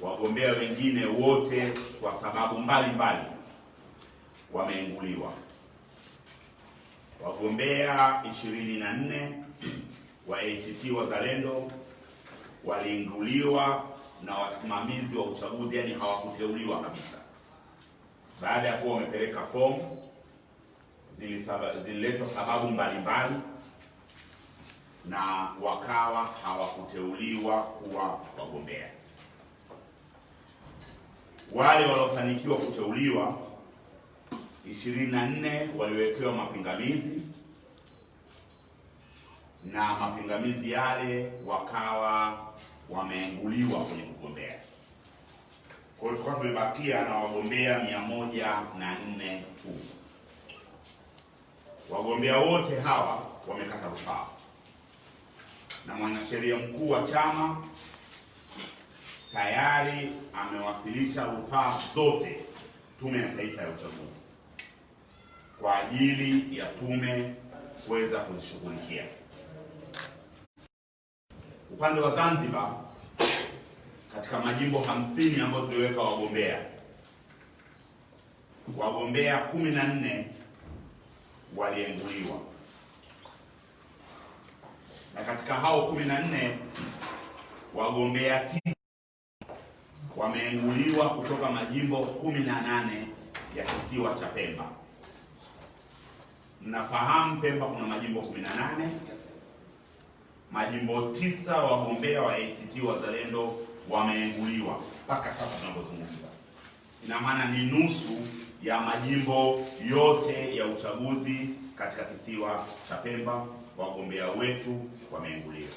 wagombea wengine wote kwa sababu mbalimbali wameinguliwa. Wagombea 24 wa ACT Wazalendo waliinguliwa na wasimamizi wa uchaguzi, yani hawakuteuliwa kabisa. Baada ya kuwa wamepeleka fomu, zililetwa sababu mbalimbali na wakawa hawakuteuliwa kuwa wagombea. Wale waliofanikiwa kuteuliwa 24 waliwekewa mapingamizi, na mapingamizi yale wakawa wameinguliwa kwenye kugombea. Kwa hiyo tulikuwa tumebakia na wagombea 104 tu. Wagombea wote hawa wamekata rufaa, na mwanasheria mkuu wa chama tayari amewasilisha rufaa zote Tume ya Taifa ya Uchaguzi kwa ajili ya tume kuweza kuzishughulikia. Upande wa Zanzibar, katika majimbo 50 ambayo tuliweka wagombea 14 walienguliwa, na katika hao 14 wagombea 9 wameenguliwa kutoka majimbo 18 ya kisiwa cha Pemba. Mnafahamu Pemba kuna majimbo 18. Majimbo 9 wagombea wa ACT Wazalendo wameenguliwa mpaka sasa tunapozungumza. Ina maana ni nusu ya majimbo yote ya uchaguzi katika kisiwa cha Pemba, wagombea wetu wameenguliwa.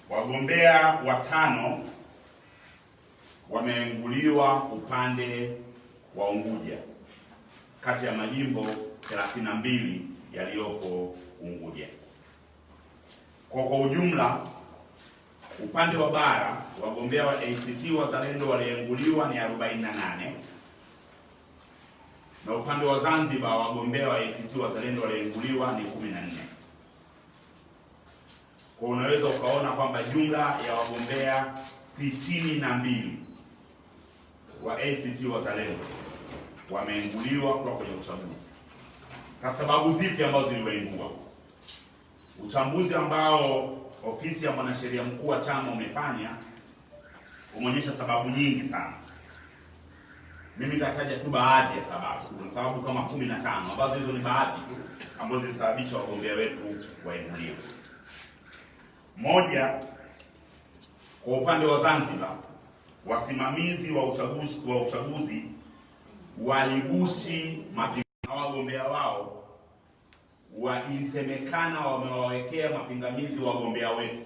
Wagombea 5 wameenguliwa upande wa Unguja kati ya majimbo 32 yaliyopo Unguja. Kwa ujumla, upande wa bara wagombea wa ACT Wazalendo walienguliwa ni 48, na upande wa Zanzibar wagombea wa ACT Wazalendo walienguliwa ni 14. Kwa unaweza ukaona kwamba jumla ya wagombea 62 wa ACT Wazalendo wameenguliwa kutoka kwenye uchaguzi. Kwa sababu zipi ambazo ziliwaingua? Uchambuzi ambao ofisi ya mwanasheria mkuu wa chama umefanya umeonyesha sababu nyingi sana. Mimi nitataja tu baadhi ya sababu. Kuna sababu kama 15 ambazo hizo ni baadhi tu ambazo zilisababisha wagombea wetu waenguliwe. Moja, kwa upande wa Zanzibar, wasimamizi wa uchaguzi waligushi wagombea wao. Ilisemekana wamewawekea mapingamizi wagombea wetu,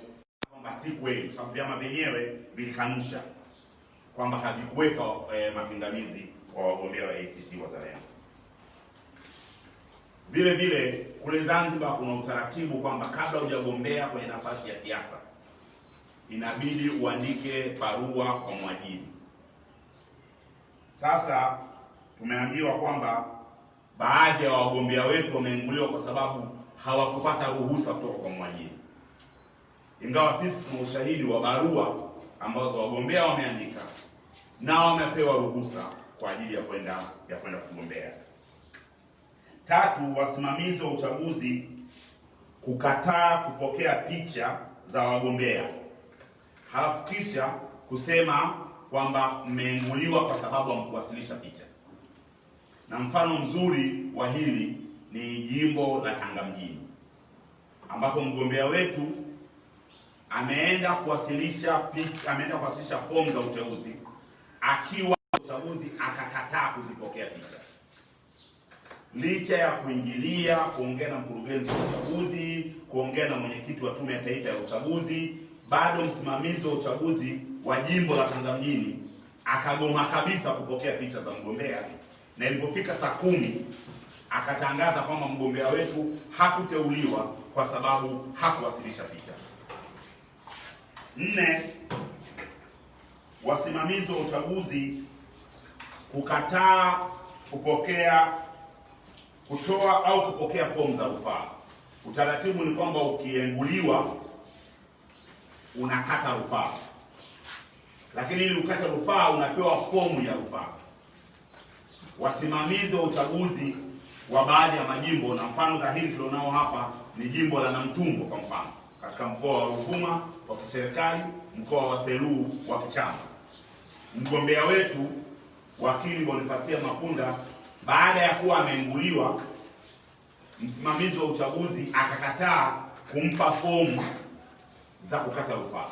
kwamba si kweli, sababu vyama vyenyewe vilikanusha kwamba havikuweka mapingamizi kwa wagombea wa ACT Wazalendo. Vile vile kule Zanzibar kuna utaratibu kwamba kabla hujagombea kwenye nafasi ya siasa inabidi uandike barua kwa mwajiri. Sasa tumeambiwa kwamba baadhi ya wagombea wetu wameinguliwa kwa sababu hawakupata ruhusa kutoka kwa mwajiri, ingawa sisi tuna ushahidi wa barua ambazo wagombea wameandika na wamepewa ruhusa kwa ajili ya kwenda kugombea. Tatu, wasimamizi wa uchaguzi kukataa kupokea picha za wagombea, halafu kisha kusema kwamba mmeinguliwa kwa sababu hamkuwasilisha picha. Na mfano mzuri wa hili ni jimbo la Tanga mjini, ambapo mgombea wetu ameenda kuwasilisha fomu za uchaguzi, akiwa uchaguzi akakataa kuzipokea picha, licha ya kuingilia, kuongea na mkurugenzi wa uchaguzi, kuongea na mwenyekiti wa Tume ya Taifa ya Uchaguzi. Bado msimamizi wa uchaguzi wa jimbo la Tanga mjini akagoma kabisa kupokea picha za mgombea, na ilipofika saa 10 akatangaza kwamba mgombea wetu hakuteuliwa kwa sababu hakuwasilisha picha. 4, wasimamizi wa uchaguzi kukataa kutoa au kupokea fomu za rufaa. Utaratibu ni kwamba ukienguliwa unakata rufaa. lakini ili ukate rufaa unapewa fomu ya rufaa. Wasimamizi wa uchaguzi wa baadhi ya majimbo, na mfano dhahiri tulionao hapa ni jimbo la Namtumbo kwa mfano, katika mkoa wa Ruvuma wa kiserikali, mkoa wa Selous wa kichama. Mgombea wetu wakili Bonifacia Mapunda, baada ya kuwa ameinguliwa, msimamizi wa uchaguzi akakataa kumpa fomu za kukata rufaa,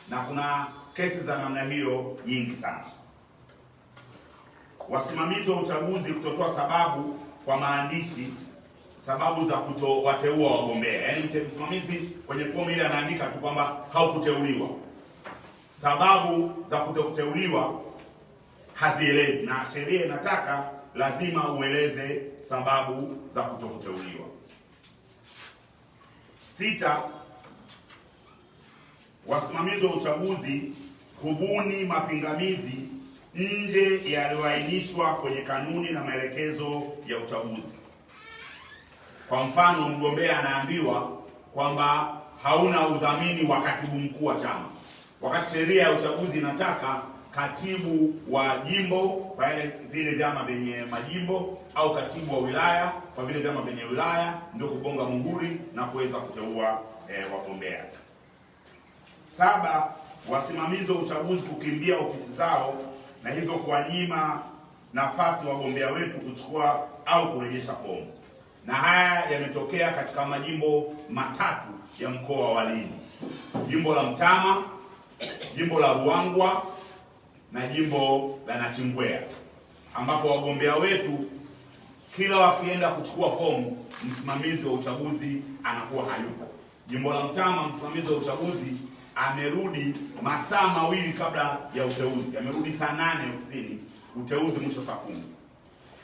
na kuna kesi za namna hiyo nyingi sana. Wasimamizi wa uchaguzi kutotoa sababu kwa maandishi, sababu za kutowateua wagombea. Yaani msimamizi kwenye fomu ile anaandika tu kwamba haukuteuliwa. Sababu za kutoteuliwa hazielezi, na sheria inataka lazima ueleze sababu za kutoteuliwa. 6. Wasimamizi wa uchaguzi kubuni mapingamizi nje yaliyoainishwa kwenye kanuni na maelekezo ya uchaguzi. Kwa mfano, mgombea anaambiwa kwamba hauna udhamini wa katibu mkuu wa chama, wakati sheria ya uchaguzi inataka katibu wa jimbo kwa vile vyama vyenye majimbo au katibu wa wilaya kwa vile vyama vyenye wilaya ndio kugonga muhuri na kuweza kuteua wagombea. 7. Wasimamizi wa uchaguzi kukimbia ofisi zao na hivyo kuwanyima nafasi wagombea wetu kuchukua au kurejesha fomu. Na haya yametokea katika majimbo matatu ya mkoa wa Lindi: jimbo la Mtama, jimbo la Ruangwa na jimbo la Nachingwea, ambapo wagombea wetu kila wakienda kuchukua fomu msimamizi wa uchaguzi anakuwa hayupo. Jimbo la Mtama, msimamizi wa uchaguzi amerudi masaa mawili kabla ya uteuzi, amerudi saa 8 ofisini, uteuzi mwisho saa 10.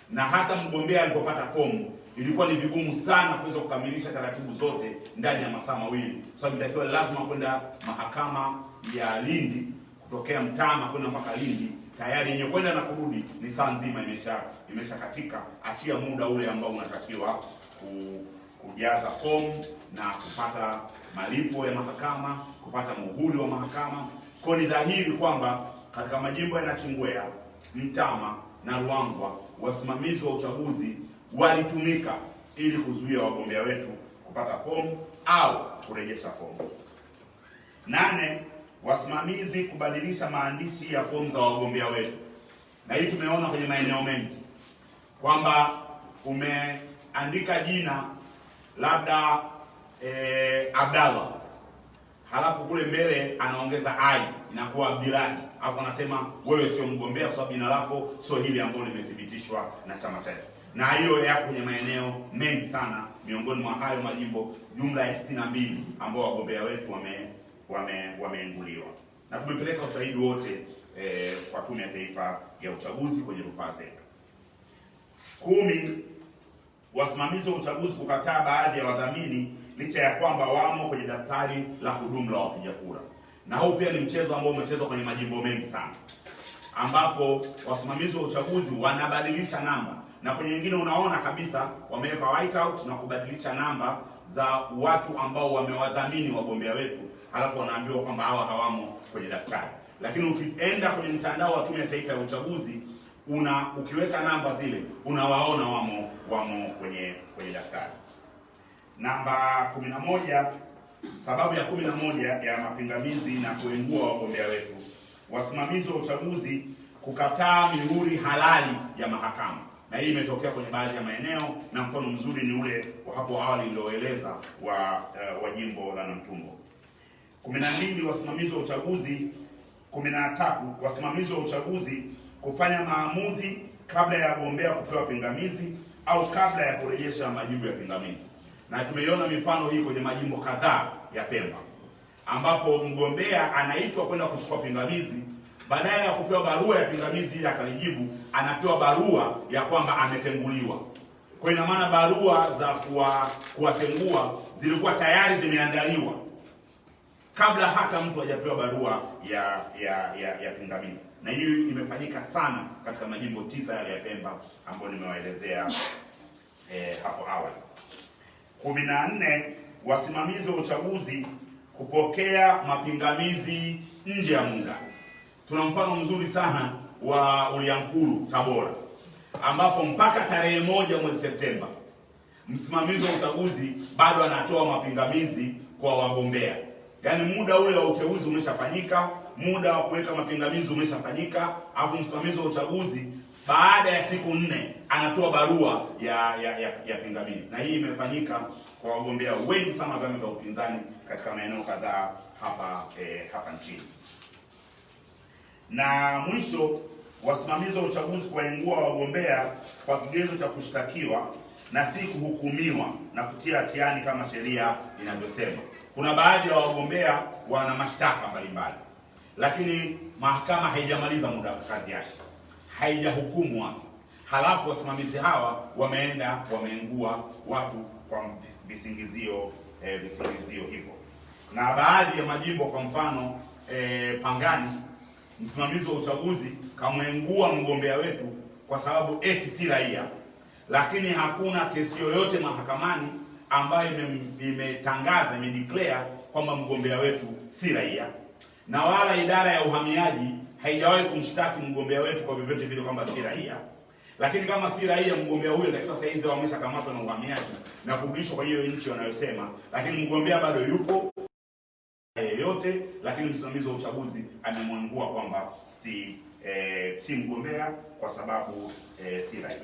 Na hata mgombea alipopata fomu ilikuwa ni vigumu sana kuweza kukamilisha taratibu zote ndani ya masaa mawili, kwa sababu itakiwa lazima kwenda mahakama ya Lindi, kutokea Mtama kwenda mpaka Lindi, tayari yenye kwenda na kurudi ni saa nzima imesha katika, achia muda ule ambao unatakiwa kujaza fomu na kupata malipo ya mahakama, kupata muhuri wa mahakama. Kwa ni dhahiri kwamba katika majimbo ya Nachingwea, Mtama na Ruangwa wasimamizi wa uchaguzi walitumika ili kuzuia wagombea wetu kupata fomu au kurejesha fomu. 8. Wasimamizi kubadilisha maandishi ya fomu za wagombea wetu, na hii tumeona kwenye maeneo mengi kwamba umeandika jina labda Abdallah, halafu kule mbele anaongeza ai, inakuwa Abdillahi, hapo anasema wewe sio mgombea kwa sababu jina lako sio hili ambalo limethibitishwa na chama chetu. Na hiyo yako kwenye maeneo mengi sana, miongoni mwa hayo majimbo jumla ya 62 ambao wagombea wetu wameinguliwa, na tumepeleka ushahidi wote kwa Tume ya Taifa ya Uchaguzi kwenye rufaa zetu. 10. Wasimamizi wa uchaguzi kukataa baadhi ya wadhamini licha ya kwamba wamo kwenye daftari la kudumu la wapiga kura. Na huu pia ni mchezo ambao umechezwa kwenye majimbo mengi sana, ambapo wasimamizi wa uchaguzi wanabadilisha namba, na kwenye nyingine unaona kabisa wameweka whiteout na kubadilisha namba za watu ambao wamewadhamini wagombea wetu, halafu wanaambiwa kwamba hawa hawamo kwenye daftari. Lakini ukienda kwenye mtandao wa Tume ya Taifa ya Uchaguzi, ukiweka namba zile unawaona wamo kwenye daftari. Namba 11, sababu ya 11 ya mapingamizi na kuengua wagombea wetu: wasimamizi wa uchaguzi kukataa mihuri halali ya mahakama. Na hii imetokea kwenye baadhi ya maeneo, na mfano mzuri ni ule wa hapo awali nilioeleza wa jimbo la Namtumbo. 12, wasimamizi wa uchaguzi 13, wasimamizi wa uchaguzi kufanya maamuzi kabla ya wagombea kupewa pingamizi au kabla ya kurejesha majibu ya pingamizi. Na tumeiona mifano hii kwenye majimbo kadhaa ya Pemba, ambapo mgombea anaitwa kwenda kuchukua pingamizi, badala ya kupewa barua ya pingamizi ili akalijibu, anapewa barua ya kwamba ametenguliwa. Kwa ina maana barua za kuwatengua zilikuwa tayari zimeandaliwa kabla hata mtu hajapewa barua ya pingamizi. Na hiyo imefanyika sana katika majimbo 9 yale ya Pemba ambayo nimewaelezea hapo awali. 14, wasimamizi wa uchaguzi kupokea mapingamizi nje ya muda. Tuna mfano mzuri sana wa Uliankuru Tabora, ambapo mpaka tarehe 1 mwezi Septemba msimamizi wa uchaguzi bado anatoa mapingamizi kwa wagombea. Yaani muda ule wa uteuzi umeshafanyika, muda wa kuweka mapingamizi umeshafanyika, hapo msimamizi wa uchaguzi baada ya siku 4 anatoa barua ya pingamizi. Na hii imefanyika kwa wagombea wengi sana vyama vya upinzani katika maeneo kadhaa hapa nchini. Na mwisho, wasimamizi wa uchaguzi kuwaingua wagombea kwa kigezo cha kushtakiwa na si kuhukumiwa na kutia hatiani kama sheria inavyosema. Kuna baadhi ya wagombea wana mashtaka mbalimbali, lakini mahakama haijamaliza muda wa kazi yake, haijahukumu watu, halafu wasimamizi hawa wameingua watu kwa visingizio hivyo. Na baadhi ya majimbo, kwa mfano Pangani, msimamizi wa uchaguzi kamwengua mgombea wetu kwa sababu eti si raia, lakini hakuna kesi yoyote mahakamani ambayo imedeclare kwamba mgombea wetu si raia, na wala idara ya uhamiaji haijawahi kumshtaki mgombea wetu kwa vyovyote vile kwamba si raia. Lakini kama si raia, mgombea huyo takiwa saa hizi wameshakamatwa na uhamiaji na kurudishwa kwa hiyo nchi wanayosema, lakini mgombea bado yupo yeyote, lakini msimamizi wa uchaguzi amemwangua kwamba si mgombea kwa sababu si raia.